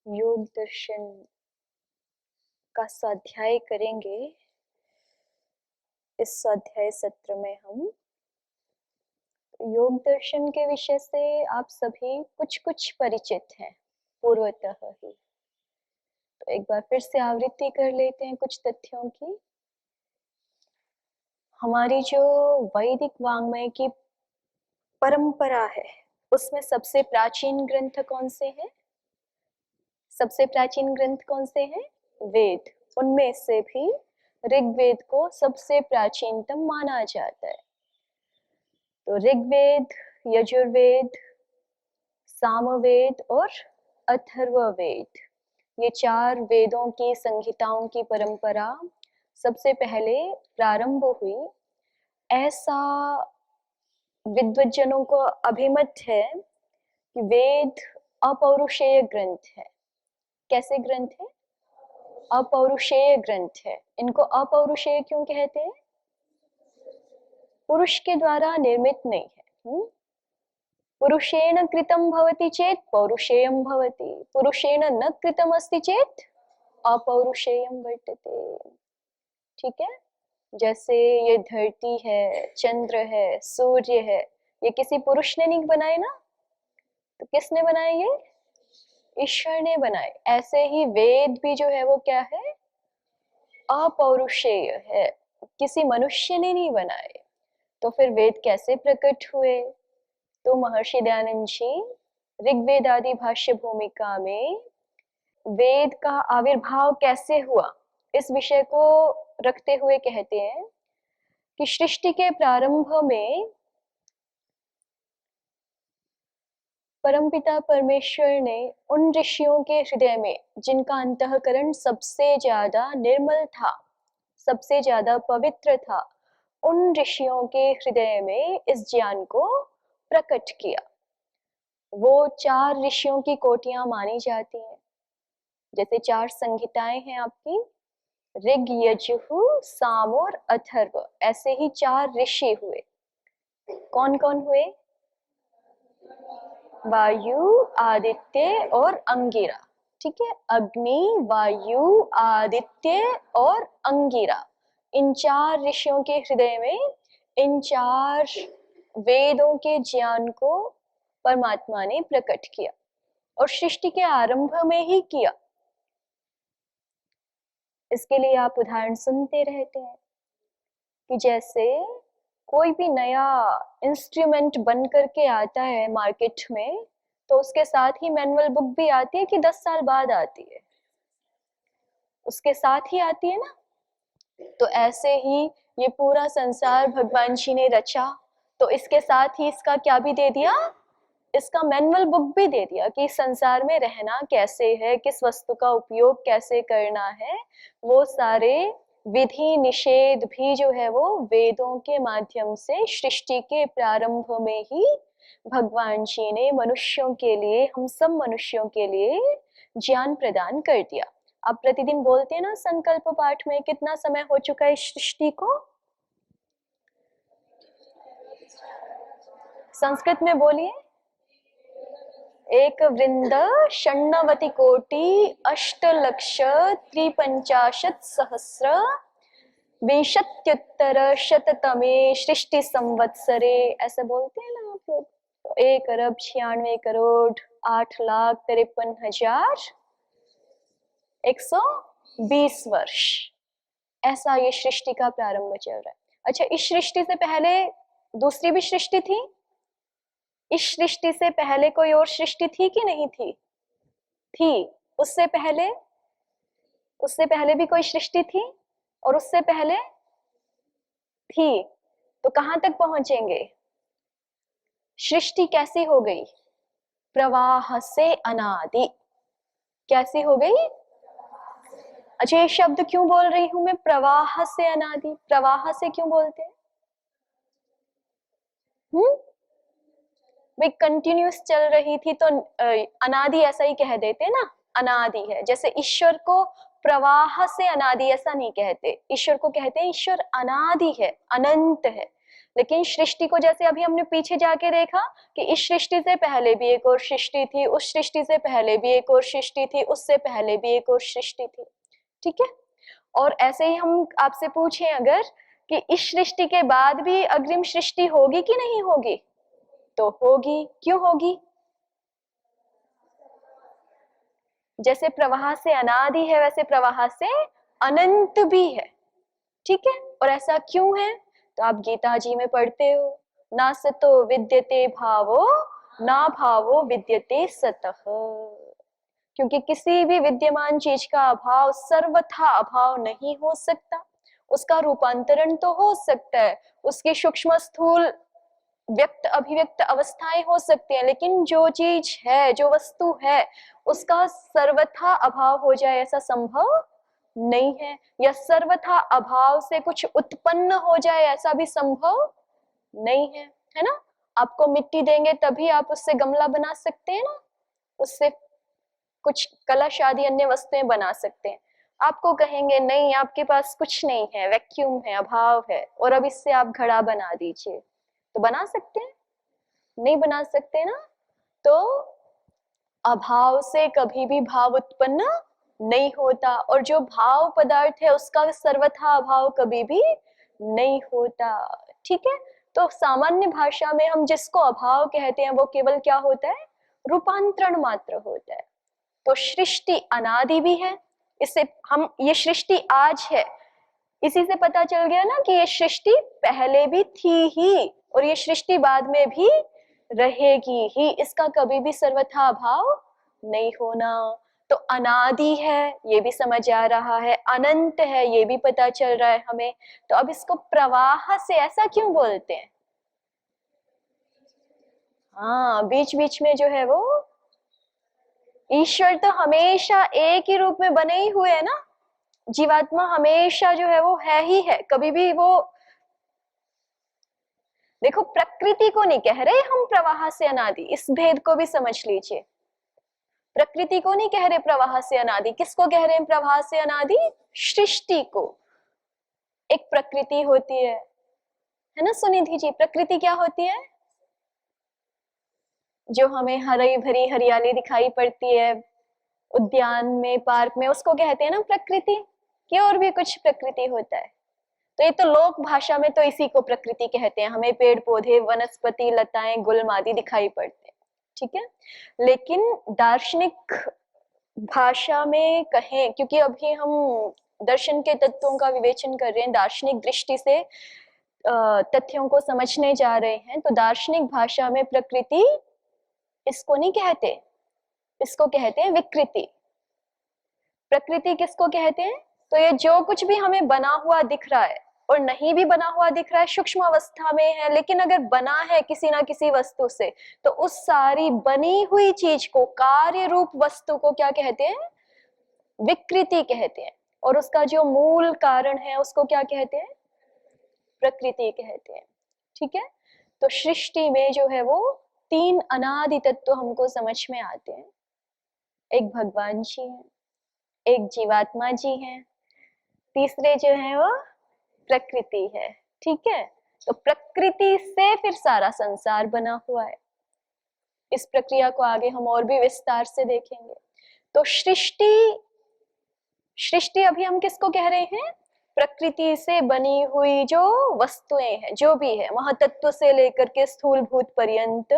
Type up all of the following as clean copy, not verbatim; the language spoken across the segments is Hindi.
योग दर्शन का स्वाध्याय करेंगे। इस स्वाध्याय सत्र में हम योग दर्शन के विषय से आप सभी कुछ परिचित हैं पूर्वतः ही। तो एक बार फिर से आवृत्ति कर लेते हैं कुछ तथ्यों की। हमारी जो वैदिक वाङ्मय की परंपरा है उसमें सबसे प्राचीन ग्रंथ कौन से हैं? सबसे प्राचीन ग्रंथ कौन से हैं? वेद। उनमें से भी ऋग्वेद को सबसे प्राचीनतम माना जाता है। तो ऋग्वेद, यजुर्वेद, सामवेद और अथर्ववेद, ये चार वेदों की संहिताओं की परंपरा सबसे पहले प्रारंभ हुई। ऐसा विद्वज्जनों को अभिमत है कि वेद अपौरुषेय ग्रंथ है। कैसे ग्रंथ है? अपौरुषेय ग्रंथ है। इनको अपौरुषेय क्यों कहते हैं? पुरुष के द्वारा निर्मित नहीं है। पुरुषेण कृतं भवति चेत् पौरुषेयं भवति, पुरुषेण न कृतम् अस्ति चेत् अपौरुषेयं वर्तते। ठीक है? जैसे ये धरती है, चंद्र है, सूर्य है, ये किसी पुरुष ने नहीं बनाए ना, तो किसने बनाए? ये ईश्वर ने बनाए। ऐसे ही वेद भी जो है वो क्या है? अपौरुषेय है, किसी मनुष्य ने नहीं बनाए। तो फिर वेद कैसे प्रकट हुए? तो महर्षि दयानंद जी ऋग्वेद आदि भाष्य भूमिका में वेद का आविर्भाव कैसे हुआ इस विषय को रखते हुए कहते हैं कि सृष्टि के प्रारंभ में परमपिता परमेश्वर ने उन ऋषियों के हृदय में जिनका अंतःकरण सबसे ज्यादा निर्मल था, सबसे ज्यादा पवित्र था, उन ऋषियों के हृदय में इस ज्ञान को प्रकट किया। वो चार ऋषियों की कोटियां मानी जाती हैं। जैसे चार संहिताएं हैं आपकी, ऋग, यजुः, साम और अथर्व। ऐसे ही चार ऋषि हुए। कौन कौन हुए? वायु, आदित्य और अंगिरा। ठीक है? अग्नि, वायु, आदित्य और अंगिरा, इन चार ऋषियों के हृदय में इन चार वेदों के ज्ञान को परमात्मा ने प्रकट किया और सृष्टि के आरंभ में ही किया। इसके लिए आप उदाहरण सुनते रहते हैं कि जैसे कोई भी नया इंस्ट्रूमेंट बन करके आता है मार्केट में, तो उसके साथ ही मैनुअल बुक भी आती है कि 10 साल बाद आती है, उसके साथ ही आती है ना। तो ऐसे ही ये पूरा संसार भगवान जी ने रचा, तो इसके साथ ही इसका क्या भी दे दिया? इसका मैनुअल बुक भी दे दिया कि संसार में रहना कैसे है, किस वस्तु का उपयोग कैसे करना है। वो सारे विधि निषेध भी जो है वो वेदों के माध्यम से सृष्टि के प्रारंभ में ही भगवान जी ने मनुष्यों के लिए, हम सब मनुष्यों के लिए ज्ञान प्रदान कर दिया। आप प्रतिदिन बोलते हैं ना संकल्प पाठ में, कितना समय हो चुका है इस सृष्टि को? संस्कृत में बोलिए। एक वृंद षण्णवति कोटि अष्टलक्ष त्रिपंचाशत् सहस्र विंशत्युत्तर शततमे सृष्टि संवत्सरे, ऐसे बोलते हैं ना आप लोग। तो 1 अरब 96 करोड़ 8,53,120 वर्ष, ऐसा ये सृष्टि का प्रारंभ चल रहा है। अच्छा, इस सृष्टि से पहले दूसरी भी सृष्टि थी? इस सृष्टि से पहले कोई और सृष्टि थी कि नहीं थी? थी। उससे पहले भी कोई सृष्टि थी और उससे पहले थी। तो कहां तक पहुंचेंगे? सृष्टि कैसी हो गई? प्रवाह से अनादि। कैसी हो गई? अच्छा, ये शब्द क्यों बोल रही हूं मैं, प्रवाह से अनादि? प्रवाह से क्यों बोलते हैं? वे कंटिन्यूस चल रही थी तो अनादि ऐसा ही कह देते ना, अनादि है। जैसे ईश्वर को प्रवाह से अनादि ऐसा नहीं कहते, ईश्वर को कहते हैं ईश्वर अनादि है, अनंत है। लेकिन सृष्टि को जैसे अभी हमने पीछे जाके देखा कि इस सृष्टि से पहले भी एक और सृष्टि थी, उस सृष्टि से पहले भी एक और सृष्टि थी, उससे पहले भी एक और सृष्टि थी, ठीक है। और ऐसे ही हम आपसे पूछें अगर कि इस सृष्टि के बाद भी अग्रिम सृष्टि होगी कि नहीं होगी, तो होगी। क्यों होगी? जैसे प्रवाह से अनादि है वैसे प्रवाह से अनंत भी है, ठीक है। और ऐसा क्यों है? तो आप गीता जी में पढ़ते हो, ना सतो विद्यते भावो ना भावो विद्यते सतः। क्योंकि किसी भी विद्यमान चीज का अभाव सर्वथा अभाव नहीं हो सकता। उसका रूपांतरण तो हो सकता है, उसकी सूक्ष्म स्थूल व्यक्त अभिव्यक्त अवस्थाएं हो सकती हैं, लेकिन जो चीज है, जो वस्तु है, उसका सर्वथा अभाव हो जाए ऐसा संभव नहीं है, या सर्वथा अभाव से कुछ उत्पन्न हो जाए ऐसा भी संभव नहीं है ना। आपको मिट्टी देंगे तभी आप उससे गमला बना सकते हैं ना, उससे कुछ कलश आदि अन्य वस्तुएं बना सकते हैं। आपको कहेंगे नहीं आपके पास कुछ नहीं है, वैक्यूम है, अभाव है, और अब इससे आप घड़ा बना दीजिए, तो बना सकते हैं? नहीं बना सकते ना। तो अभाव से कभी भी भाव उत्पन्न नहीं होता, और जो भाव पदार्थ है उसका सर्वथा अभाव कभी भी नहीं होता, ठीक है। तो सामान्य भाषा में हम जिसको अभाव कहते हैं वो केवल क्या होता है? रूपांतरण मात्र होता है। तो सृष्टि अनादि भी है, इससे हम ये सृष्टि आज है, इसी से पता चल गया ना कि ये सृष्टि पहले भी थी ही और ये सृष्टि बाद में भी रहेगी ही, इसका कभी भी सर्वथा अभाव नहीं होना। तो अनादि है ये भी समझ आ रहा है, अनंत है ये भी पता चल रहा है हमें। तो अब इसको प्रवाह से ऐसा क्यों बोलते हैं? हाँ, बीच बीच में जो है वो ईश्वर तो हमेशा एक ही रूप में बने ही हुए है ना, जीवात्मा हमेशा जो है वो है ही है, कभी भी वो, देखो प्रकृति को नहीं कह रहे हम प्रवाह से अनादि, इस भेद को भी समझ लीजिए। प्रकृति को नहीं कह रहे प्रवाह से अनादि, किसको कह रहे हैं प्रवाह से अनादि? सृष्टि को। एक प्रकृति होती है ना सुनिधि जी, प्रकृति क्या होती है? जो हमें हरी भरी हरियाली दिखाई पड़ती है उद्यान में, पार्क में, उसको कहते हैं ना प्रकृति। कि और भी कुछ प्रकृति होता है, तो ये तो लोक भाषा में तो इसी को प्रकृति कहते हैं, हमें पेड़ पौधे वनस्पति लताएं गुल्म आदि दिखाई पड़ते हैं, ठीक है। लेकिन दार्शनिक भाषा में कहें, क्योंकि अभी हम दर्शन के तत्वों का विवेचन कर रहे हैं, दार्शनिक दृष्टि से तथ्यों को समझने जा रहे हैं, तो दार्शनिक भाषा में प्रकृति इसको नहीं कहते, इसको कहते हैं विकृति। प्रकृति किसको कहते हैं? तो ये जो कुछ भी हमें बना हुआ दिख रहा है और नहीं भी बना हुआ दिख रहा है, सूक्ष्म अवस्था में है, लेकिन अगर बना है किसी ना किसी वस्तु से, तो उस सारी बनी हुई चीज को, कार्य रूप वस्तु को क्या कहते हैं? विकृति कहते हैं। और उसका जो मूल कारण है उसको क्या कहते हैं? प्रकृति कहते हैं, ठीक है। तो सृष्टि में जो है वो तीन अनादि तत्व हमको समझ में आते हैं, एक भगवान जी हैं, एक जीवात्मा जी हैं, तीसरे जो है वो प्रकृति है, ठीक है। तो प्रकृति से फिर सारा संसार बना हुआ है। इस प्रक्रिया को आगे हम और भी विस्तार से देखेंगे। तो सृष्टि, सृष्टि अभी हम किसको कह रहे हैं? प्रकृति से बनी हुई जो वस्तुएं हैं, जो भी है, महातत्व से लेकर के स्थूल भूत पर्यंत,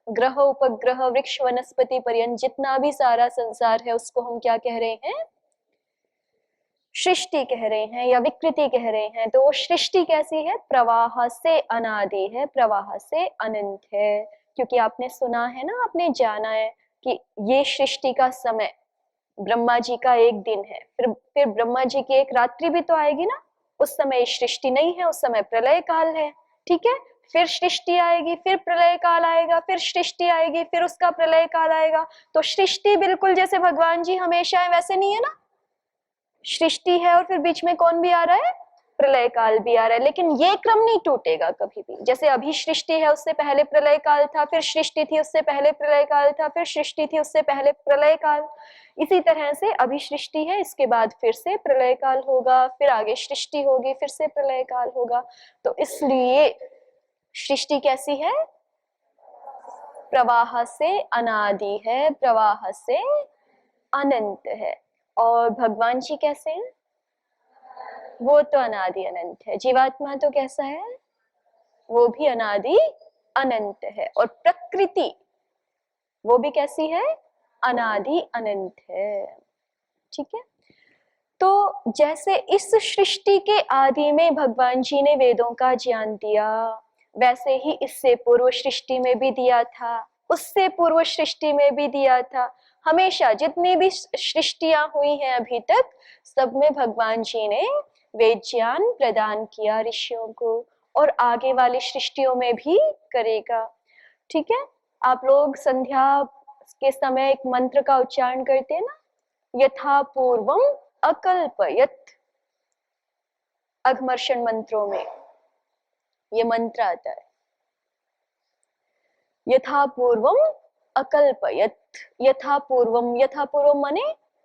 ग्रह उपग्रह वृक्ष वनस्पति पर्यंत जितना भी सारा संसार है उसको हम क्या कह रहे हैं? सृष्टि कह रहे हैं या विकृति कह रहे हैं। तो वो सृष्टि कैसी है? प्रवाह से अनादि है, प्रवाह से अनंत है। क्योंकि आपने सुना है ना, आपने जाना है कि ये सृष्टि का समय ब्रह्मा जी का एक दिन है, फिर ब्रह्मा जी की एक रात्रि भी तो आएगी ना, उस समय सृष्टि नहीं है, उस समय प्रलय काल है, ठीक है। फिर सृष्टि आएगी, फिर प्रलय काल आएगा, फिर सृष्टि आएगी, फिर उसका प्रलय काल आएगा। तो सृष्टि बिल्कुल जैसे भगवान जी हमेशा है वैसे नहीं है ना, सृष्टि है और फिर बीच में कौन भी आ रहा है? प्रलय काल भी आ रहा है। लेकिन ये क्रम नहीं टूटेगा कभी भी, जैसे अभी सृष्टि है उससे पहले प्रलय काल था, फिर सृष्टि थी उससे पहले प्रलय काल था, फिर सृष्टि थी उससे पहले प्रलय काल, इसी तरह से अभी सृष्टि है, इसके बाद फिर से प्रलय काल होगा, फिर आगे सृष्टि होगी, फिर से प्रलय काल होगा। तो इसलिए सृष्टि कैसी है? प्रवाह से अनादि है, प्रवाह से अनंत है। और भगवान जी कैसे हैं? वो तो अनादि अनंत है। जीवात्मा तो कैसा है? वो भी अनादि अनंत है। और प्रकृति वो भी कैसी है? अनादि अनंत है। ठीक है। तो जैसे इस सृष्टि के आदि में भगवान जी ने वेदों का ज्ञान दिया, वैसे ही इससे पूर्व सृष्टि में भी दिया था, उससे पूर्व सृष्टि में भी दिया था। हमेशा जितनी भी सृष्टियां हुई हैं अभी तक, सब में भगवान जी ने वेद ज्ञान प्रदान किया ऋषियों को, और आगे वाली सृष्टियों में भी करेगा। ठीक है। आप लोग संध्या के समय एक मंत्र का उच्चारण करते हैं ना, यथा पूर्वम अकल्पयत। अघमर्षण मंत्रों में ये मंत्र आता है, यथा पूर्वम अकल्पयत। यथा पूर्वम, यथा पूर्वम माने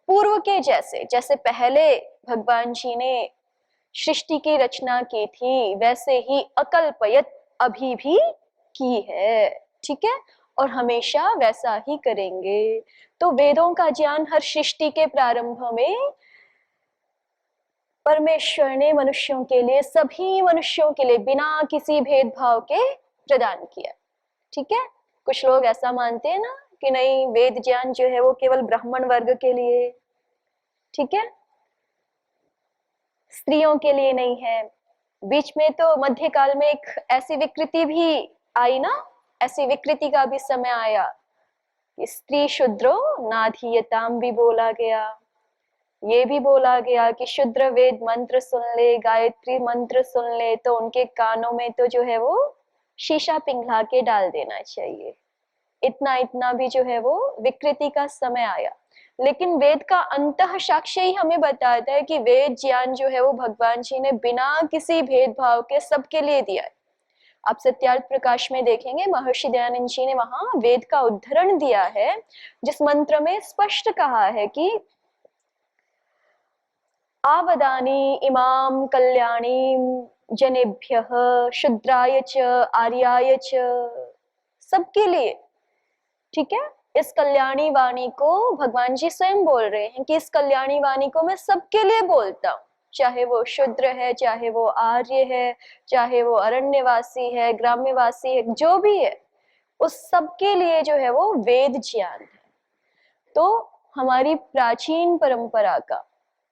पूर्व के जैसे, जैसे पहले भगवान जी ने सृष्टि की रचना की थी, वैसे ही अकल्पयत अभी भी की है। ठीक है। और हमेशा वैसा ही करेंगे। तो वेदों का ज्ञान हर सृष्टि के प्रारंभ में परमेश्वर ने मनुष्यों के लिए, सभी मनुष्यों के लिए बिना किसी भेदभाव के प्रदान किया। ठीक है। कुछ लोग ऐसा मानते हैं ना कि नहीं, वेद ज्ञान जो है वो केवल ब्राह्मण वर्ग के लिए, ठीक है, स्त्रियों के लिए नहीं है। बीच में तो मध्यकाल में एक ऐसी विकृति भी आई ना, ऐसी विकृति का भी समय आया कि स्त्री शूद्रो नाधीयताम भी बोला गया। ये भी बोला गया कि शूद्र वेद मंत्र सुन ले, गायत्री मंत्र सुन ले तो उनके कानों में तो जो है वो शीशा पिघला के डाल देना चाहिए। इतना इतना भी जो है वो विकृति का समय आया। लेकिन वेद का अंतः साक्ष्य ही हमें बताता है कि वेद ज्ञान जो है वो भगवान जी ने बिना किसी भेदभाव के सबके लिए दिया है। आप सत्यार्थ प्रकाश में देखेंगे, महर्षि दयानंद जी ने वहां वेद का उद्धरण दिया है, जिस मंत्र में स्पष्ट कहा है कि आवदानी इमाम कल्याणी जनेभ्यः शूद्राय च आर्याय च, सबके लिए। ठीक है। इस कल्याणी वाणी को भगवान जी स्वयं बोल रहे हैं कि इस कल्याणी वाणी को मैं सबके लिए बोलता हूँ, चाहे वो शूद्र है, चाहे वो आर्य है, चाहे वो अरण्यवासी है, ग्राम्यवासी है, जो भी है, उस सबके लिए जो है वो वेद ज्ञान है। तो हमारी प्राचीन परंपरा का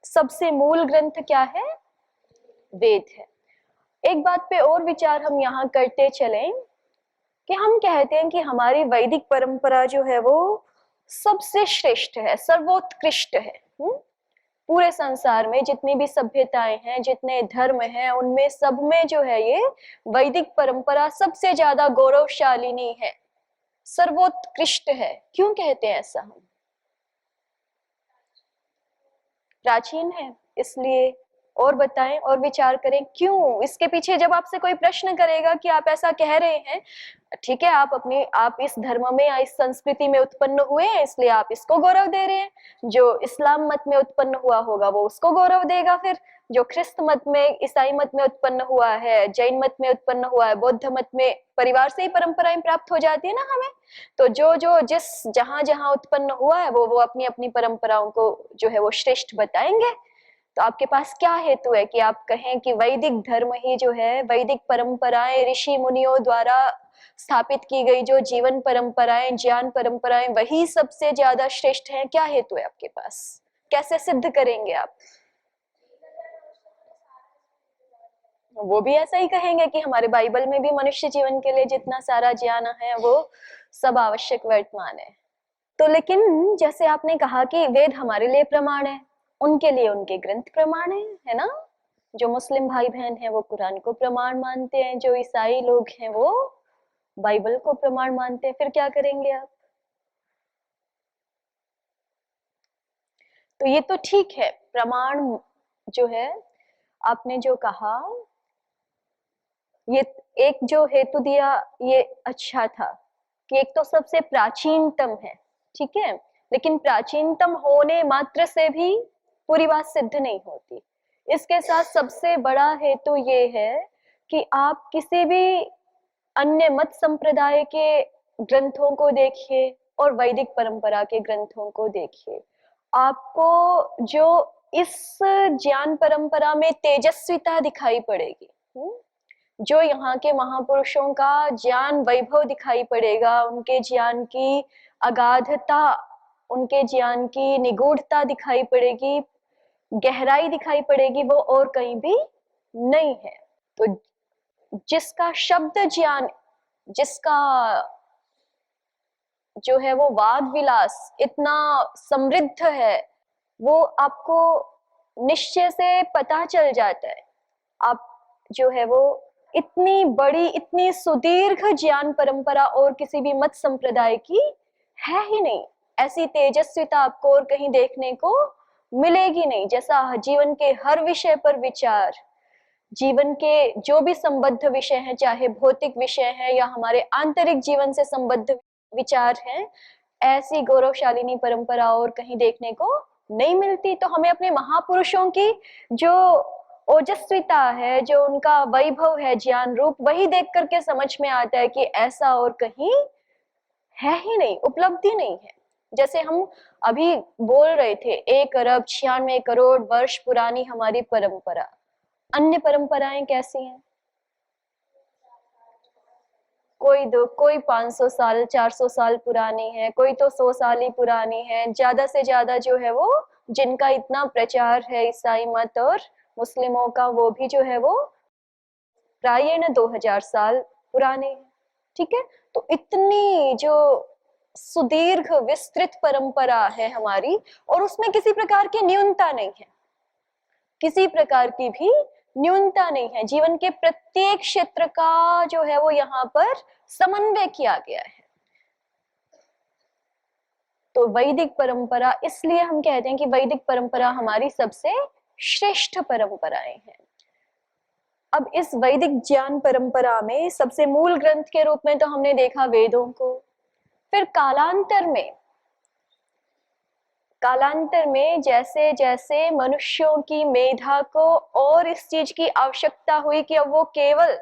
सबसे मूल ग्रंथ क्या है? वेद है। एक बात पे और विचार हम यहाँ करते चलें कि हम कहते हैं कि हमारी वैदिक परंपरा जो है वो सबसे श्रेष्ठ है, सर्वोत्कृष्ट है। पूरे संसार में जितनी भी सभ्यताएं हैं, जितने धर्म हैं, उनमें सब में जो है ये वैदिक परंपरा सबसे ज्यादा गौरवशालिनी है, सर्वोत्कृष्ट है। क्यों कहते हैं ऐसा? हम प्राचीन है इसलिए। और बताएं और विचार करें क्यों इसके पीछे। जब आपसे कोई प्रश्न करेगा कि आप ऐसा कह रहे हैं, ठीक है, आप इस धर्म में या इस संस्कृति में उत्पन्न हुए हैं इसलिए आप इसको गौरव दे रहे हैं, जो इस्लाम मत में उत्पन्न हुआ होगा वो उसको गौरव देगा, फिर जो ख्रिस्त मत में, ईसाई मत में उत्पन्न हुआ है, जैन मत में उत्पन्न हुआ है, बौद्ध मत में परिवार से ही परंपराएं प्राप्त हो जाती है ना हमें, तो जो जो जिस जहां जहां उत्पन्न हुआ है वो अपनी अपनी परंपराओं को जो है वो श्रेष्ठ बताएंगे। तो आपके पास क्या हेतु है कि आप कहें कि वैदिक धर्म ही जो है, वैदिक परंपराएं, ऋषि मुनियों द्वारा स्थापित की गई जो जीवन परंपराएं, ज्ञान परंपराएं, वही सबसे ज्यादा श्रेष्ठ हैं? क्या हेतु है आपके पास? कैसे सिद्ध करेंगे आप? वो भी ऐसा ही कहेंगे कि हमारे बाइबल में भी मनुष्य जीवन के लिए जितना सारा ज्ञान है वो सब आवश्यक वर्तमान है। तो लेकिन जैसे आपने कहा कि वेद हमारे लिए प्रमाण है, उनके लिए उनके ग्रंथ प्रमाण है ना। जो मुस्लिम भाई बहन हैं वो कुरान को प्रमाण मानते हैं, जो ईसाई लोग हैं वो बाइबल को प्रमाण मानते हैं। फिर क्या करेंगे आप? तो ये तो ठीक है, प्रमाण जो है आपने जो कहा, ये एक जो हेतु दिया ये अच्छा था कि एक तो सबसे प्राचीनतम है, ठीक है, लेकिन प्राचीनतम होने मात्र से भी पूरी बात सिद्ध नहीं होती। इसके साथ सबसे बड़ा हेतु ये है कि आप किसी भी अन्य मत संप्रदाय के ग्रंथों को देखिए और वैदिक परंपरा के ग्रंथों को देखिए, आपको जो इस ज्ञान परंपरा में तेजस्विता दिखाई पड़ेगी, जो यहाँ के महापुरुषों का ज्ञान वैभव दिखाई पड़ेगा, उनके ज्ञान की अगाधता, उनके ज्ञान की निगूढ़ता दिखाई पड़ेगी, गहराई दिखाई पड़ेगी, वो और कहीं भी नहीं है। तो जिसका शब्द ज्ञान, जिसका जो है वो वाद विलास इतना समृद्ध है, वो आपको निश्चय से पता चल जाता है। आप जो है वो इतनी बड़ी, इतनी सुदीर्घ ज्ञान परंपरा और किसी भी मत संप्रदाय की है ही नहीं। ऐसी तेजस्विता आपको और कहीं देखने को मिलेगी नहीं। जैसा जीवन के हर विषय पर विचार, जीवन के जो भी संबद्ध विषय हैं, चाहे भौतिक विषय है या हमारे आंतरिक जीवन से संबद्ध विचार हैं, ऐसी गौरवशालिनी परंपरा और कहीं देखने को नहीं मिलती। तो हमें अपने महापुरुषों की जो ओजस्विता है, जो उनका वैभव है ज्ञान रूप, वही देख करके समझ में आता है कि ऐसा और कहीं है ही नहीं, उपलब्धि नहीं है। जैसे हम अभी बोल रहे थे, 1 अरब 96 करोड़ वर्ष पुरानी हमारी परंपरा। अन्य परंपराएं कैसी हैं? कोई 500 साल 400 साल पुरानी है, कोई तो 100 साल ही पुरानी है। ज्यादा से ज्यादा जो है वो जिनका इतना प्रचार है ईसाई मत और मुस्लिमों का, वो भी जो है वो प्रायः 2000 साल पुराने हैं। ठीक है, तो इतनी जो सुदीर्घ विस्तृत परंपरा है हमारी, और उसमें किसी प्रकार की न्यूनता नहीं है, किसी प्रकार की भी न्यूनता नहीं है। जीवन के प्रत्येक क्षेत्र का जो है वो यहाँ पर समन्वय किया गया है। तो वैदिक परंपरा, इसलिए हम कहते हैं कि वैदिक परंपरा हमारी सबसे श्रेष्ठ परंपराएं हैं। अब इस वैदिक ज्ञान परंपरा में सबसे मूल ग्रंथ के रूप में तो हमने देखा वेदों को। फिर कालांतर में जैसे जैसे मनुष्यों की मेधा को और इस चीज की आवश्यकता हुई कि अब वो केवल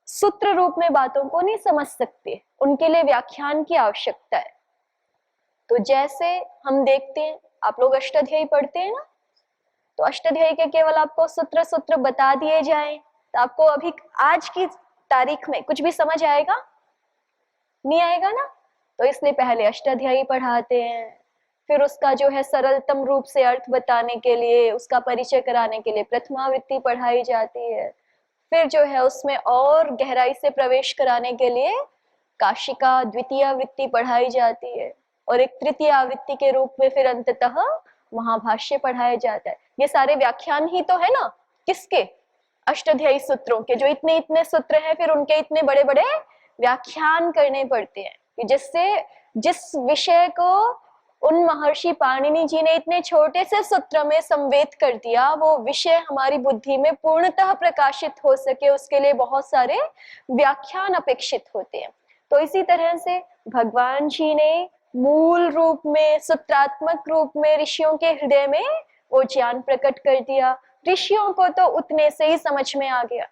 सूत्र रूप में बातों को नहीं समझ सकते, उनके लिए व्याख्यान की आवश्यकता है। तो जैसे हम देखते हैं, आप लोग अष्टाध्यायी पढ़ते हैं ना, तो अष्टाध्यायी के केवल आपको सूत्र बता दिए जाएं तो आपको अभी आज की तारीख में कुछ भी समझ आएगा? नहीं आएगा ना। तो इसलिए पहले अष्टाध्यायी पढ़ाते हैं, फिर उसका जो है सरलतम रूप से अर्थ बताने के लिए, उसका परिचय कराने के लिए प्रथमावृत्ति पढ़ाई जाती है। फिर जो है उसमें और गहराई से प्रवेश कराने के लिए काशिका द्वितीयावृत्ति पढ़ाई जाती है, और एक तृतीय आवृत्ति के रूप में फिर अंततः महाभाष्य पढ़ाया जाता है। ये सारे व्याख्यान ही तो है ना, किसके? अष्टाध्यायी सूत्रों के। जो इतने इतने सूत्र हैं, फिर उनके इतने बड़े बड़े व्याख्यान करने पड़ते हैं कि जिससे जिस विषय को उन महर्षि पाणिनि जी ने इतने छोटे से सूत्र में संवेद कर दिया, वो विषय हमारी बुद्धि में पूर्णतः प्रकाशित हो सके, उसके लिए बहुत सारे व्याख्यान अपेक्षित होते हैं। तो इसी तरह से भगवान जी ने मूल रूप में, सूत्रात्मक रूप में ऋषियों के हृदय में वो ज्ञान प्रकट कर दिया। ऋषियों को तो उतने से ही समझ में आ गया,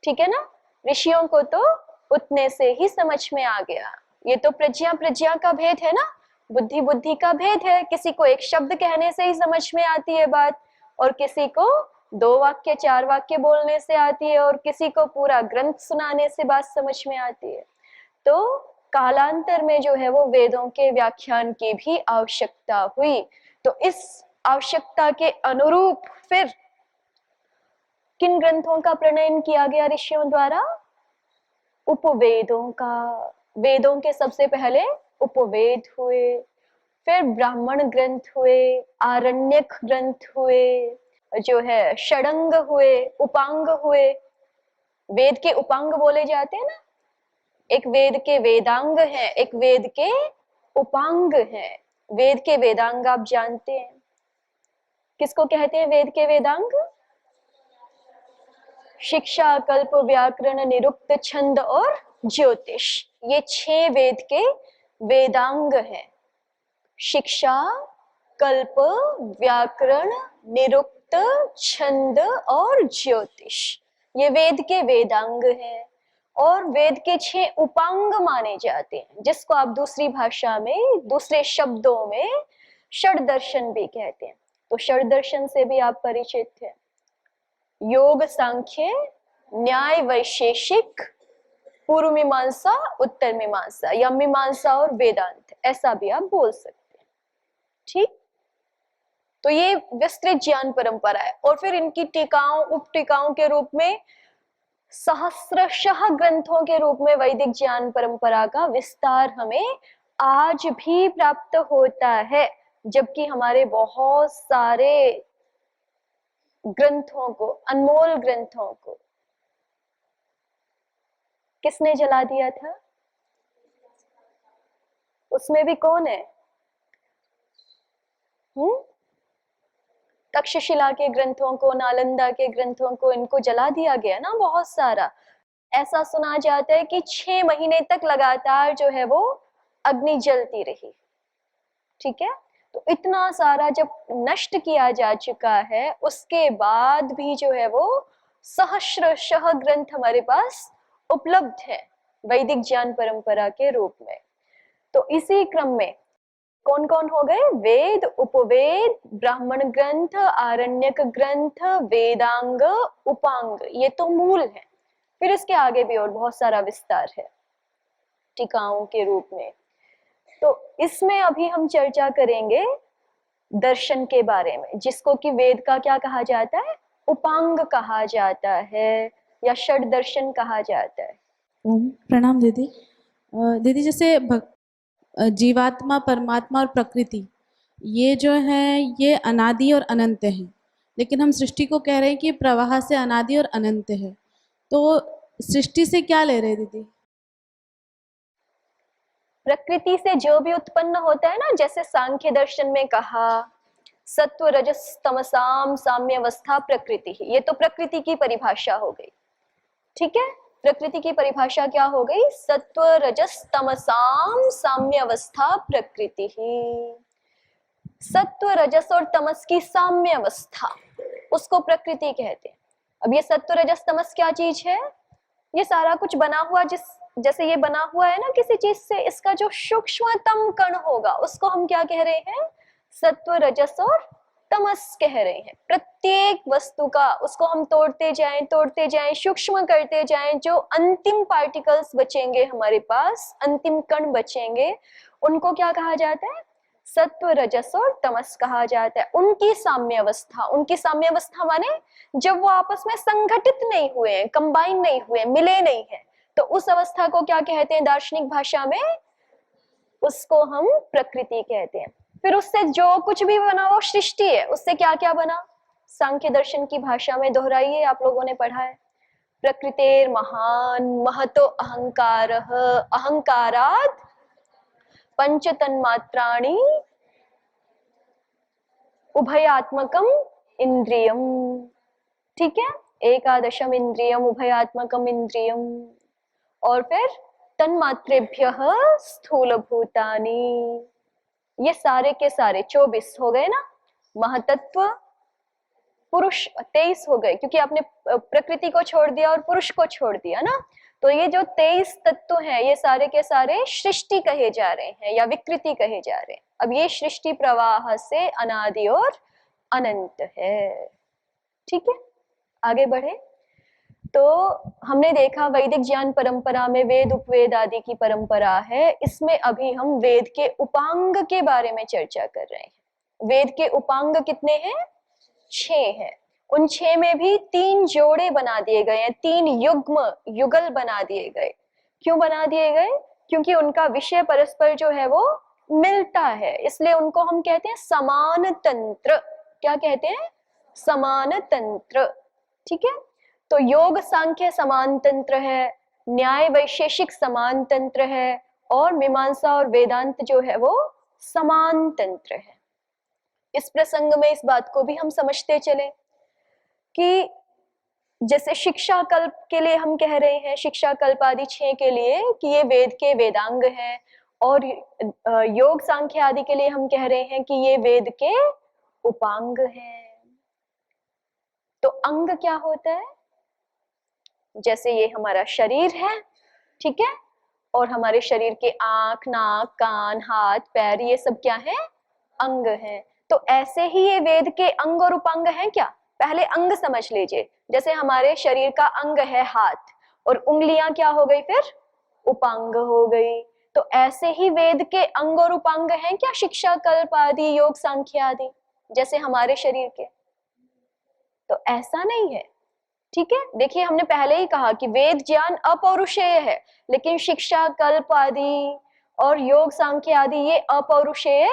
ठीक है ना, ऋषियों को तो उतने से ही समझ में आ गया। ये तो प्रज्ञा का भेद है ना, बुद्धि का भेद है। किसी को एक शब्द कहने से ही समझ में आती है बात, और किसी को 2 वाक्य 4 वाक्य बोलने से आती है, और किसी को पूरा ग्रंथ सुनाने से बात समझ में आती है। तो कालांतर में जो है वो वेदों के व्याख्यान की भी आवश्यकता हुई। तो इस आवश्यकता के अनुरूप फिर किन ग्रंथों का प्रणयन किया गया ऋषियों द्वारा? उपवेदों का। वेदों के सबसे पहले उपवेद हुए, फिर ब्राह्मण ग्रंथ हुए, आरण्यक ग्रंथ हुए, जो है षडंग हुए, उपांग हुए। वेद के उपांग बोले जाते हैं ना, एक वेद के वेदांग है, एक वेद के उपांग है। वेद के वेदांग आप जानते हैं, किसको कहते हैं वेद के वेदांग? शिक्षा, कल्प, व्याकरण, निरुक्त, छंद और ज्योतिष। ये 6 वेद के वेदांग हैं। शिक्षा, कल्प, व्याकरण, निरुक्त, छंद और ज्योतिष, ये वेद के वेदांग हैं। और वेद के 6 उपांग माने जाते हैं, जिसको आप दूसरी भाषा में, दूसरे शब्दों में षड दर्शन भी कहते हैं। तो षड दर्शन से भी आप परिचित हैं। योग, सांख्य, न्याय, वैशेषिक, पूर्व मीमांसा, उत्तर मीमांसा, या मीमांसा और वेदांत, ऐसा भी आप बोल सकते हैं। ठीक, तो ये विस्तृत ज्ञान परंपरा है। और फिर इनकी टीकाओं, उप टीकाओं के रूप में, सहस्रशः ग्रंथों के रूप में वैदिक ज्ञान परंपरा का विस्तार हमें आज भी प्राप्त होता है, जबकि हमारे बहुत सारे ग्रंथों को, अनमोल ग्रंथों को किसने जला दिया था? उसमें भी कौन है? तक्षशिला के ग्रंथों को, नालंदा के ग्रंथों को, इनको जला दिया गया ना बहुत सारा। ऐसा सुना जाता है कि 6 महीने तक लगातार जो है वो अग्नि जलती रही। ठीक है, तो इतना सारा जब नष्ट किया जा चुका है, उसके बाद भी जो है वो सहस्रशः ग्रंथ हमारे पास उपलब्ध है वैदिक ज्ञान परंपरा के रूप में। तो इसी क्रम में कौन कौन हो गए? वेद, उपवेद, ब्राह्मण ग्रंथ, आरण्यक ग्रंथ, वेदांग, उपांग, ये तो मूल है। फिर इसके आगे भी और बहुत सारा विस्तार है टीकाओं के रूप में। तो इसमें अभी हम चर्चा करेंगे दर्शन के बारे में, जिसको कि वेद का क्या कहा जाता है? उपांग कहा जाता है, या षड दर्शन कहा जाता है। प्रणाम दीदी। दीदी, जैसे जीवात्मा, परमात्मा और प्रकृति, ये जो है ये अनादि और अनंत है, लेकिन हम सृष्टि को कह रहे हैं कि प्रवाह से अनादि और अनंत है। तो सृष्टि से क्या ले रहे दीदी? प्रकृति से जो भी उत्पन्न होता है ना, जैसे सांख्य दर्शन में कहा सत्व रजस तमसाम साम्यावस्था प्रकृति, ये तो प्रकृति की परिभाषा हो गई। ठीक है, प्रकृति की परिभाषा क्या हो गई? सत्व रजस तमसाम साम्यावस्था प्रकृति। सत्व, रजस और तमस की साम्य अवस्था, उसको प्रकृति कहते हैं। अब ये सत्व, रजस, तमस क्या चीज है? ये सारा कुछ बना हुआ, जैसे ये बना हुआ है ना किसी चीज से, इसका जो सूक्ष्मतम कण होगा उसको हम क्या कह रहे हैं? सत्व, रजस और तमस कह रहे हैं। प्रत्येक वस्तु का, उसको हम तोड़ते जाएं, सूक्ष्म करते जाएं, जो अंतिम पार्टिकल्स बचेंगे हमारे पास, अंतिम कण बचेंगे, उनको क्या कहा जाता है? सत्व, रजस और तमस कहा जाता है। उनकी साम्य अवस्था, उनकी साम्य अवस्था माने जब वो आपस में संगठित नहीं हुए हैं, कंबाइन नहीं हुए, मिले नहीं है, तो उस अवस्था को क्या कहते हैं दार्शनिक भाषा में? उसको हम प्रकृति कहते हैं। फिर उससे जो कुछ भी बना वो सृष्टि है। उससे क्या क्या बना? सांख्य दर्शन की भाषा में दोहराइए, आप लोगों ने पढ़ा है, प्रकृतेर महान महतो अहंकार, अहंकाराद पंच तन्मात्राणि उभयात्मकम इंद्रियम। ठीक है, एकादशम इंद्रियम उभयात्मकम इंद्रियम। और फिर तन्मात्रेभ्यः स्थूल भूतानि, ये सारे के सारे 24 हो गए ना। महतत्व, पुरुष 23 हो गए, क्योंकि आपने प्रकृति को छोड़ दिया और पुरुष को छोड़ दिया ना। तो ये जो 23 तत्व हैं, ये सारे के सारे सृष्टि कहे जा रहे हैं या विकृति कहे जा रहे हैं। अब ये सृष्टि प्रवाह से अनादि और अनंत है। ठीक है, आगे बढ़े। तो हमने देखा वैदिक ज्ञान परंपरा में वेद, उपवेद आदि की परंपरा है। इसमें अभी हम वेद के उपांग के बारे में चर्चा कर रहे हैं। वेद के उपांग कितने हैं? 6 हैं। उन 6 में भी 3 जोड़े बना दिए गए हैं, 3 युगल बना दिए गए। क्यों बना दिए गए? क्योंकि उनका विषय परस्पर जो है वो मिलता है, इसलिए उनको हम कहते हैं समान तंत्र। क्या कहते हैं? समान तंत्र। ठीक है, तो योग सांख्य समान तंत्र है, न्याय वैशेषिक समान तंत्र है, और मीमांसा और वेदांत जो है वो समान तंत्र है। इस प्रसंग में इस बात को भी हम समझते चले कि जैसे शिक्षा कल्प के लिए हम कह रहे हैं, शिक्षा कल्प आदि 6 के लिए कि ये वेद के वेदांग हैं, और योग सांख्य आदि के लिए हम कह रहे हैं कि ये वेद के उपांग हैं। तो अंग क्या होता है? जैसे ये हमारा शरीर है, ठीक है। और हमारे शरीर के आंख, नाक, कान, हाथ, पैर, ये सब क्या है? अंग हैं। तो ऐसे ही ये वेद के अंग और उपांग हैं क्या? पहले अंग समझ लीजिए। जैसे हमारे शरीर का अंग है हाथ, और उंगलियां क्या हो गई फिर? उपांग हो गई। तो ऐसे ही वेद के अंग और उपांग हैं क्या? शिक्षा, कल्प आदि, योग, सांख्य आदि, जैसे हमारे शरीर के? तो ऐसा नहीं है। ठीक है, देखिए हमने पहले ही कहा कि वेद ज्ञान अपौरुषेय है, लेकिन शिक्षा, कल्प आदि और योग, सांख्य आदि ये अपौरुषेय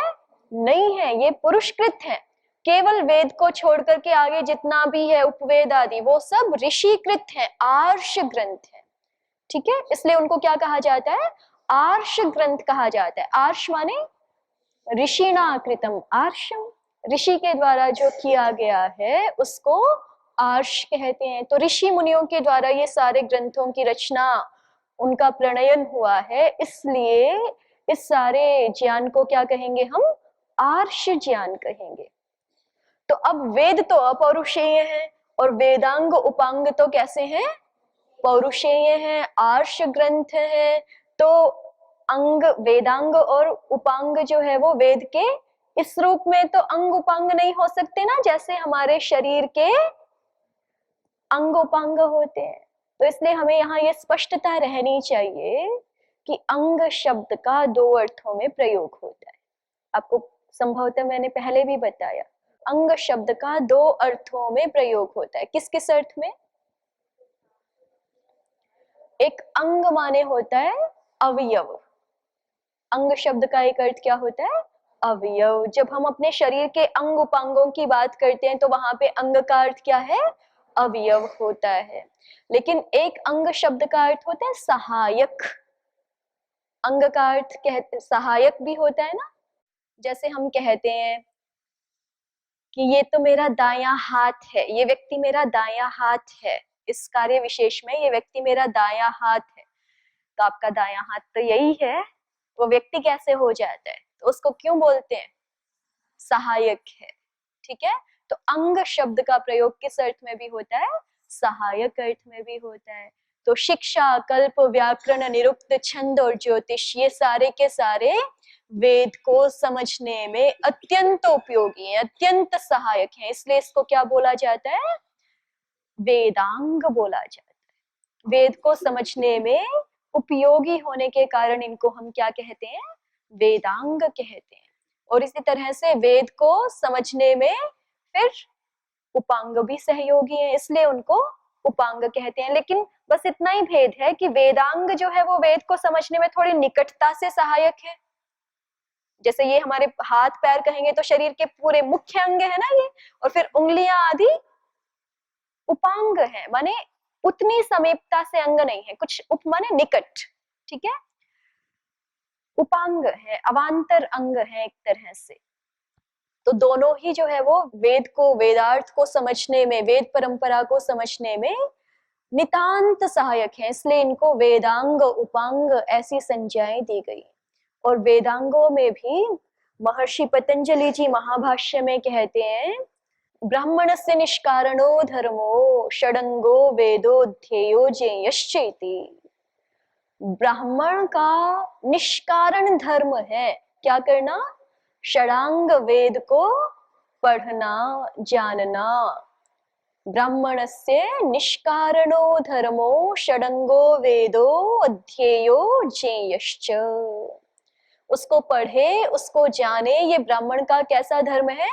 नहीं है, ये पुरुषकृत है। केवल वेद को छोड़ करके आगे जितना भी है उपवेद आदि, वो सब ऋषिकृत है, आर्ष ग्रंथ है। ठीक है, इसलिए उनको क्या कहा जाता है? आर्ष ग्रंथ कहा जाता है। आर्ष माने ऋषिणा कृतम आर्षम, ऋषि के द्वारा जो किया गया है उसको आर्ष कहते हैं। तो ऋषि मुनियों के द्वारा ये सारे ग्रंथों की रचना, उनका प्रणयन हुआ है, इसलिए इस सारे ज्ञान को क्या कहेंगे हम? आर्ष ज्ञान कहेंगे। तो अब वेद तो अपौरुषेय है, और वेदांग उपांग तो कैसे हैं? पौरुषेय है, आर्ष ग्रंथ है। तो अंग, वेदांग और उपांग जो है वो वेद के इस रूप में तो अंग उपांग नहीं हो सकते ना, जैसे हमारे शरीर के अंग उपांग होते हैं। तो इसलिए हमें यहाँ ये स्पष्टता रहनी चाहिए कि अंग शब्द का दो अर्थों में प्रयोग होता है। आपको संभवतः मैंने पहले भी बताया, अंग शब्द का दो अर्थों में प्रयोग होता है। किस किस अर्थ में? एक अंग माने होता है अवयव। अंग शब्द का एक अर्थ क्या होता है? अवयव। जब हम अपने शरीर के अंग उपांगों की बात करते हैं तो वहां पे अंग का अर्थ क्या है? अवयव होता है। लेकिन एक अंग शब्द का अर्थ होता है सहायक। अंग का अर्थ कहते सहायक भी होता है ना। जैसे हम कहते हैं कि ये तो मेरा दायां हाथ है, ये व्यक्ति मेरा दायां हाथ है, इस कार्य विशेष में ये व्यक्ति मेरा दायां हाथ है। तो आपका दायां हाथ तो यही है, वो व्यक्ति कैसे हो जाता है? तो उसको क्यों बोलते हैं? सहायक है। ठीक है, तो अंग शब्द का प्रयोग किस अर्थ में भी होता है? सहायक अर्थ में भी होता है। तो शिक्षा, कल्प, व्याकरण, निरुक्त, छंद और ज्योतिष, ये सारे के सारे वेद को समझने में अत्यंत उपयोगी है, अत्यंत सहायक है। इसलिए इसको क्या बोला जाता है? वेदांग बोला जाता है। वेद को समझने में उपयोगी होने के कारण इनको हम क्या कहते हैं? वेदांग कहते हैं। और इसी तरह से वेद को समझने में फिर उपांग भी सहयोगी है, इसलिए उनको उपांग कहते हैं। लेकिन बस इतना ही भेद है कि वेदांग जो है वो वेद को समझने में थोड़ी निकटता से सहायक है। जैसे ये हमारे हाथ पैर कहेंगे तो शरीर के पूरे मुख्य अंग है ना ये, और फिर उंगलियां आदि उपांग है, माने उतनी समीपता से अंग नहीं है, कुछ उप माने निकट। ठीक है, उपांग है, अवांतर अंग है एक तरह से। तो दोनों ही जो है वो वेद को, वेदार्थ को समझने में, वेद परंपरा को समझने में नितांत सहायक है, इसलिए इनको वेदांग उपांग ऐसी संज्ञाएं दी गई। और वेदांगों में भी महर्षि पतंजलि जी महाभाष्य में कहते हैं, ब्राह्मणस्य निष्कारणो धर्मो षडंगो वेदोध्येयो ज्ञेयश्चेति। ब्राह्मण का निष्कारण धर्म है क्या करना? षडांग वेद को पढ़ना, जानना। ब्राह्मणस्य निष्कारणो धर्मो षडंगो वेदो अध्येयो ज्ञेयश्च। उसको पढ़े, उसको जाने, ये ब्राह्मण का कैसा धर्म है?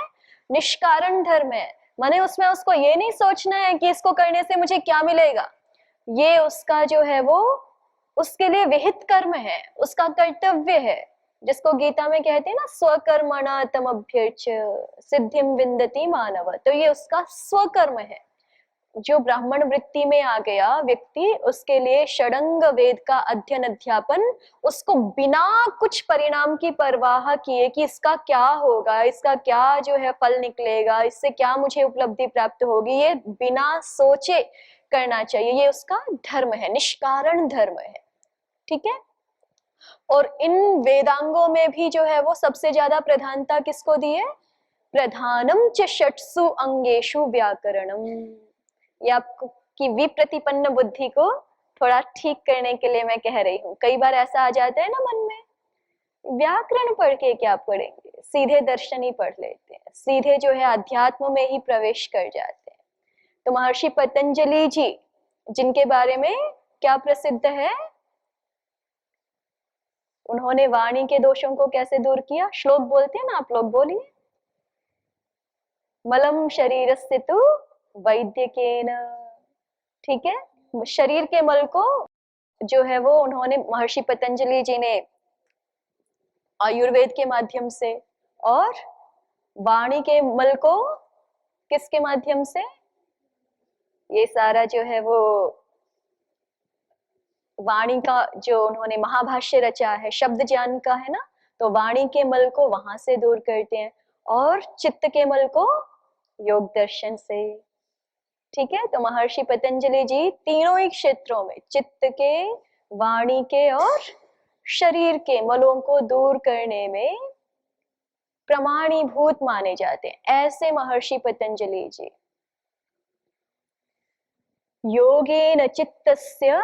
निष्कारण धर्म है। माने उसमें उसको ये नहीं सोचना है कि इसको करने से मुझे क्या मिलेगा, ये उसका जो है वो उसके लिए विहित कर्म है, उसका कर्तव्य है, जिसको गीता में कहते हैं ना, स्वकर्मणा तमभ्यर्च सिद्धिम विन्दति मानव। तो ये उसका स्वकर्म है। जो ब्राह्मण वृत्ति में आ गया व्यक्ति, उसके लिए षडंग वेद का अध्ययन अध्यापन, उसको बिना कुछ परिणाम की परवाह किए कि इसका क्या होगा, इसका क्या जो है फल निकलेगा, इससे क्या मुझे उपलब्धि प्राप्त होगी, ये बिना सोचे करना चाहिए। ये उसका धर्म है, निष्कारण धर्म है। ठीक है, और इन वेदांगों में भी जो है वो सबसे ज्यादा प्रधानता किसको दी है? प्रधानम च षट्सु अंगेषु व्याकरणम। ये आपकी विप्रतिपन्न बुद्धि को थोड़ा ठीक करने के लिए मैं कह रही हूँ। कई बार ऐसा आ जाता है ना मन में, व्याकरण पढ़ के क्या पढ़ेंगे, सीधे दर्शन ही पढ़ लेते हैं, सीधे जो है अध्यात्म में ही प्रवेश कर जाते हैं। तो महर्षि पतंजलि जी, जिनके बारे में क्या प्रसिद्ध है, उन्होंने वाणी के दोषों को कैसे दूर किया? श्लोक बोलते हैं ना, आप लोग बोलिए। मलम शरीरस्य तु वैद्यकेन, ठीक है, शरीर के मल को जो है वो उन्होंने, महर्षि पतंजलि जी ने आयुर्वेद के माध्यम से, और वाणी के मल को किसके माध्यम से? ये सारा जो है वो वाणी का जो उन्होंने महाभाष्य रचा है, शब्द ज्ञान का है ना, तो वाणी के मल को वहां से दूर करते हैं, और चित्त के मल को योग दर्शन से। ठीक है, तो महर्षि पतंजलि जी तीनों ही क्षेत्रों में, चित्त के, वाणी के और शरीर के मलों को दूर करने में प्रमाणीभूत माने जाते हैं। ऐसे महर्षि पतंजलि जी। योगेन चित्तस्य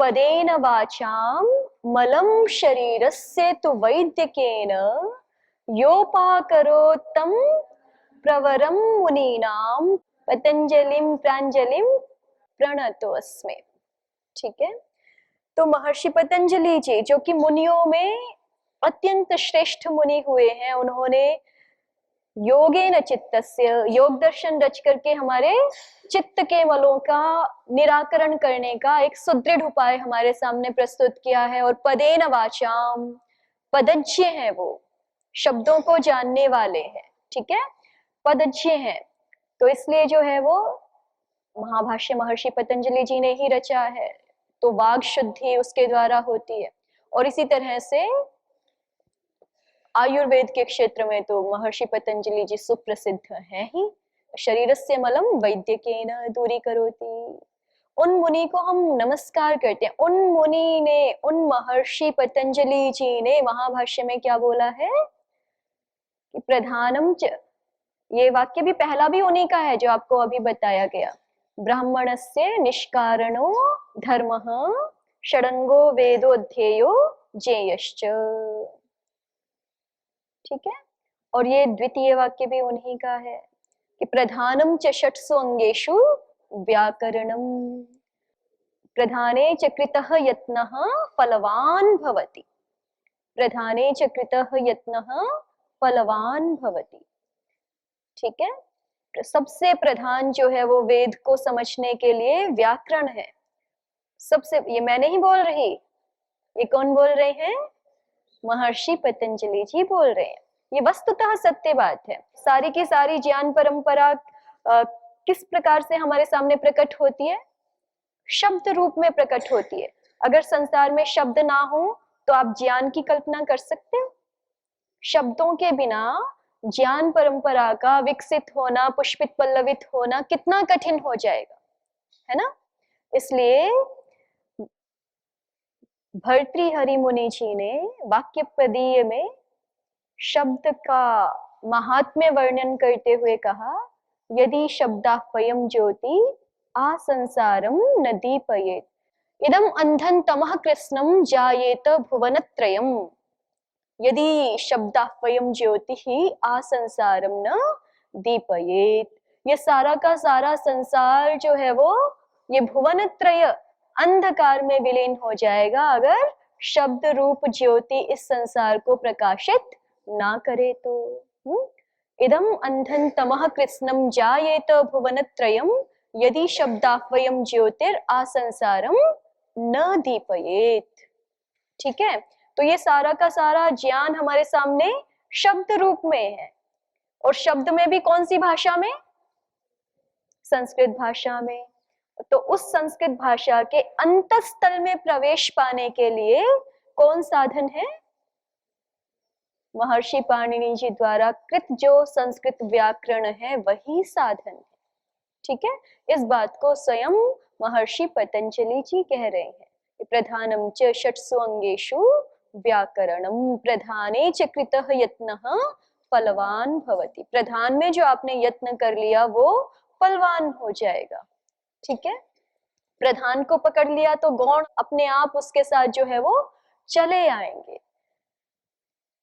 पदेन वाचां मलं शरीरस्य तु वैद्यकेन योपाकरोत्तं प्रवरं मुनीनां पतंजलिं प्रांजलिं प्रणतोऽस्मि। ठीक है, तो महर्षि पतंजलि जी जो कि मुनियों में अत्यंत श्रेष्ठ मुनि हुए हैं, उन्होंने योगेन चित्तस्य, योग दर्शन रच करके हमारे चित्त के मलों का निराकरण करने का एक सुदृढ़ उपाय हमारे सामने प्रस्तुत किया है। और पदेन वाचाम, पदज्ञ हैं वो, शब्दों को जानने वाले हैं, ठीक है, पदज्ञ हैं, तो इसलिए जो है वो महाभाष्य महर्षि पतंजलि जी ने ही रचा है, तो वाग शुद्धि उसके द्वारा होती है। और इसी तरह से आयुर्वेद के क्षेत्र में तो महर्षि पतंजलि जी सुप्रसिद्ध हैं ही। शरीरस्य मलम वैद्यकेन दूरीकरोति। उन मुनि को हम नमस्कार करते हैं। उन मुनि ने, उन महर्षि पतंजलि जी ने महाभाष्य में क्या बोला है कि प्रधानम च, ये वाक्य भी पहला भी उन्हीं का है जो आपको अभी बताया गया, ब्राह्मणस्य निष्कारणो धर्मः षडंगो वेदोध्येयो ज्ञेयश्च। ठीक है, और ये द्वितीय वाक्य भी उन्हीं का है कि प्रधानम च षट्सु अंगेषु व्याकरणम, प्रधाने च कृतः यत्नः फलवान भवति, प्रधाने च कृतः यत्नः फलवान भवति। ठीक है, तो सबसे प्रधान जो है वो वेद को समझने के लिए व्याकरण है। सबसे, ये मैं नहीं बोल रही, ये कौन बोल रहे हैं? महर्षि पतंजलि जी बोल रहे हैं। ये वस्तुतः सत्य बात है। सारी की सारी ज्ञान परंपरा किस प्रकार से हमारे सामने प्रकट होती है? शब्द रूप में प्रकट होती है। अगर संसार में शब्द ना हो तो आप ज्ञान की कल्पना कर सकते हो? शब्दों के बिना ज्ञान परंपरा का विकसित होना, पुष्पित पल्लवित होना कितना कठिन हो जाएगा, है ना? इसलिए भर्तृहरि मुनि जी ने वाक्यपदीय में शब्द का महात्म्य वर्णन करते हुए कहा, यदि शब्दाह्वयं ज्योति आसंसारं न दीपयेत, इदम अंधन तमः कृष्णं जायेत भुवनत्रयम्। यदि शब्दाह्वयं ज्योति ही आसंसारं न दीपयेत, ये सारा का सारा संसार जो है वो, ये भुवनत्रय अंधकार में विलीन हो जाएगा अगर शब्द रूप ज्योति इस संसार को प्रकाशित ना करे तो। इदम अंधन तमः कृष्णं जायेत भुवनत्रयम् यदि शब्दाह्वयं ज्योतिर आसंसारं न दीपयेत। ठीक है, तो ये सारा का सारा ज्ञान हमारे सामने शब्द रूप में है, और शब्द में भी कौन सी भाषा में? संस्कृत भाषा में। तो उस संस्कृत भाषा के अंतस्थल में प्रवेश पाने के लिए कौन साधन है? महर्षि पाणिनि जी द्वारा कृत जो संस्कृत व्याकरण है वही साधन है। ठीक है, इस बात को स्वयं महर्षि पतंजलि जी कह रहे हैं। प्रधानम च षट्सु अंगेषु व्याकरणम, प्रधाने च कृतः यत्नः फलवान भवति। प्रधान में जो आपने यत्न कर लिया वो फलवान हो जाएगा। ठीक है, प्रधान को पकड़ लिया तो गौण अपने आप उसके साथ जो है वो चले आएंगे।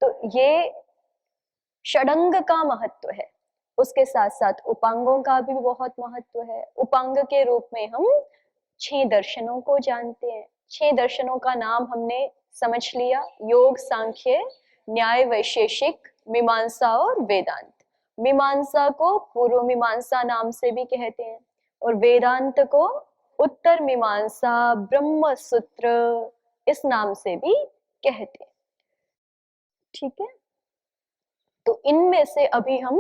तो ये षडंग का महत्व है। उसके साथ साथ उपांगों का भी बहुत महत्व है। उपांग के रूप में हम 6 दर्शनों को जानते हैं। 6 दर्शनों का नाम हमने समझ लिया, योग, सांख्य, न्याय, वैशेषिक, मीमांसा और वेदांत। मीमांसा को पूर्व मीमांसा नाम से भी कहते हैं और वेदांत को उत्तर मीमांसा, ब्रह्म सूत्र इस नाम से भी कहते हैं। ठीक है, तो इनमें से अभी हम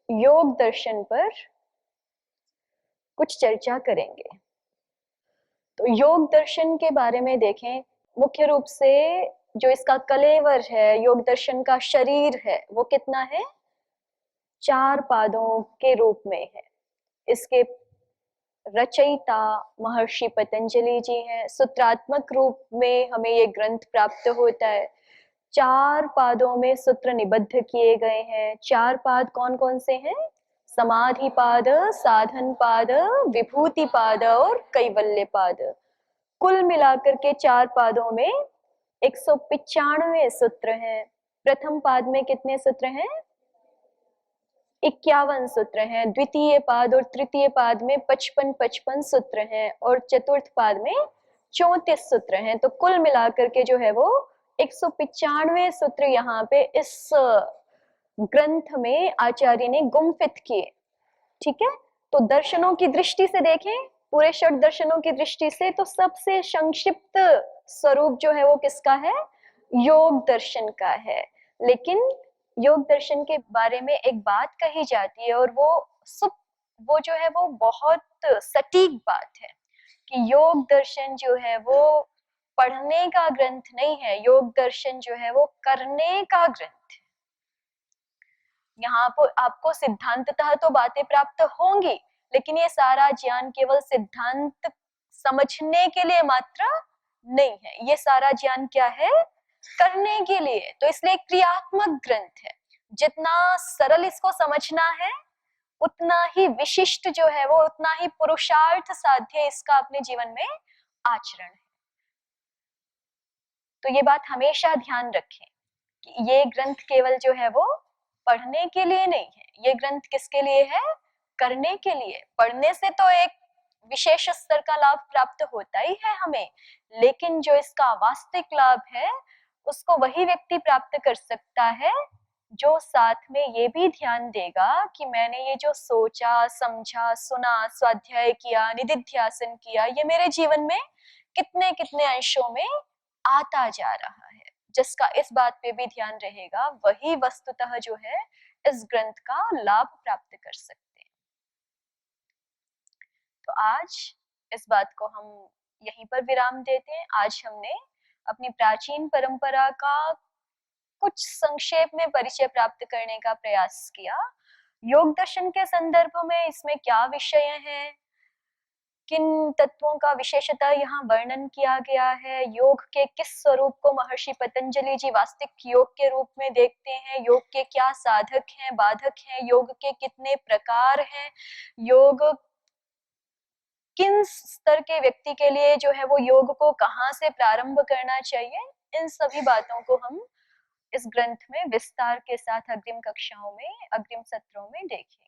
योग दर्शन पर कुछ चर्चा करेंगे। तो योग दर्शन के बारे में देखें, मुख्य रूप से जो इसका कलेवर है, योग दर्शन का शरीर है, वो कितना है? 4 पादों के रूप में है। इसके रचयिता महर्षि पतंजलि जी हैं। सूत्रात्मक रूप में हमें ये ग्रंथ प्राप्त होता है। 4 पादों में सूत्र निबद्ध किए गए हैं। 4 पाद कौन कौन से हैं? समाधि पाद, साधन पाद, विभूति पाद और कैवल्य पाद। कुल मिलाकर के 4 पादों में 195 सूत्र हैं। प्रथम पाद में कितने सूत्र हैं? 51 सूत्र हैं। द्वितीय पाद और तृतीय पाद में 55 सूत्र हैं और चतुर्थ पाद में 34 सूत्र हैं। तो कुल मिलाकर के जो है वो 195 सूत्र यहाँ पे इस ग्रंथ में आचार्य ने गुम्फित किए। ठीक है, तो दर्शनों की दृष्टि से देखें, पूरे षट दर्शनों की दृष्टि से, तो सबसे संक्षिप्त स्वरूप जो है वो किसका है? योग दर्शन का है। लेकिन योग दर्शन के बारे में एक बात कही जाती है और वो जो है वो बहुत सटीक बात है कि योग दर्शन जो है वो पढ़ने का ग्रंथ नहीं है, योग दर्शन जो है वो करने का ग्रंथ है। यहाँ पर आपको सिद्धांततः तो बातें प्राप्त होंगी, लेकिन ये सारा ज्ञान केवल सिद्धांत समझने के लिए मात्र नहीं है। ये सारा ज्ञान क्या है? करने के लिए। तो इसलिए क्रियात्मक ग्रंथ है। जितना सरल इसको समझना है, उतना ही विशिष्ट जो है वो, उतना ही पुरुषार्थ साध्य इसका अपने जीवन में आचरण है। तो ये बात हमेशा ध्यान रखें कि ये ग्रंथ केवल जो है वो पढ़ने के लिए नहीं है। ये ग्रंथ किसके लिए है? करने के लिए। पढ़ने से तो एक विशेष स्तर का लाभ प्राप्त होता ही है हमें, लेकिन जो इसका वास्तविक लाभ है उसको वही व्यक्ति प्राप्त कर सकता है जो साथ में ये भी ध्यान देगा कि मैंने ये जो सोचा, समझा, सुना, स्वाध्याय किया, निदिध्यासन किया, ये मेरे जीवन में कितने कितने अंशों में आता जा रहा है। जिसका इस बात पे भी ध्यान रहेगा वही वस्तुतः जो है इस ग्रंथ का लाभ प्राप्त कर सकते हैं। तो आज इस बात को हम यहीं पर विराम देते हैं। आज हमने अपनी प्राचीन परंपरा का कुछ संक्षेप में परिचय प्राप्त करने का प्रयास किया। योग दर्शन के संदर्भ में इसमें क्या विषय हैं, किन तत्वों का विशेषतः यहाँ वर्णन किया गया है, योग के किस स्वरूप को महर्षि पतंजलि जी वास्तविक योग के रूप में देखते हैं, योग के क्या साधक हैं, बाधक हैं, योग के कितने प्रकार हैं, योग किन स्तर के व्यक्ति के लिए जो है वो योग को कहाँ से प्रारंभ करना चाहिए, इन सभी बातों को हम इस ग्रंथ में विस्तार के साथ अग्रिम कक्षाओं में, अग्रिम सत्रों में देखेंगे।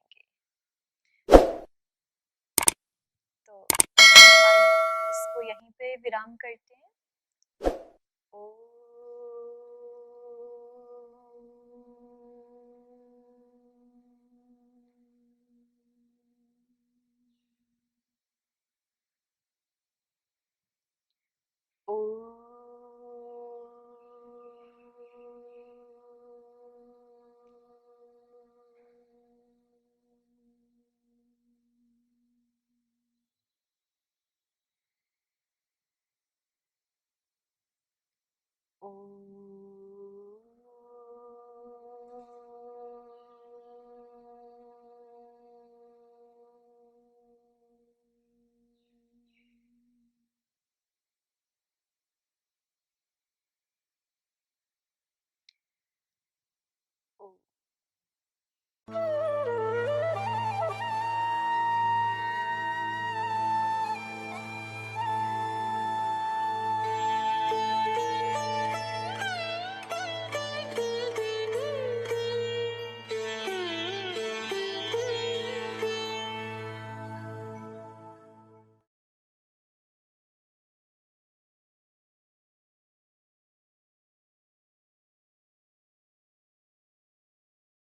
तो इसको यहीं पे विराम करते हैं। ओम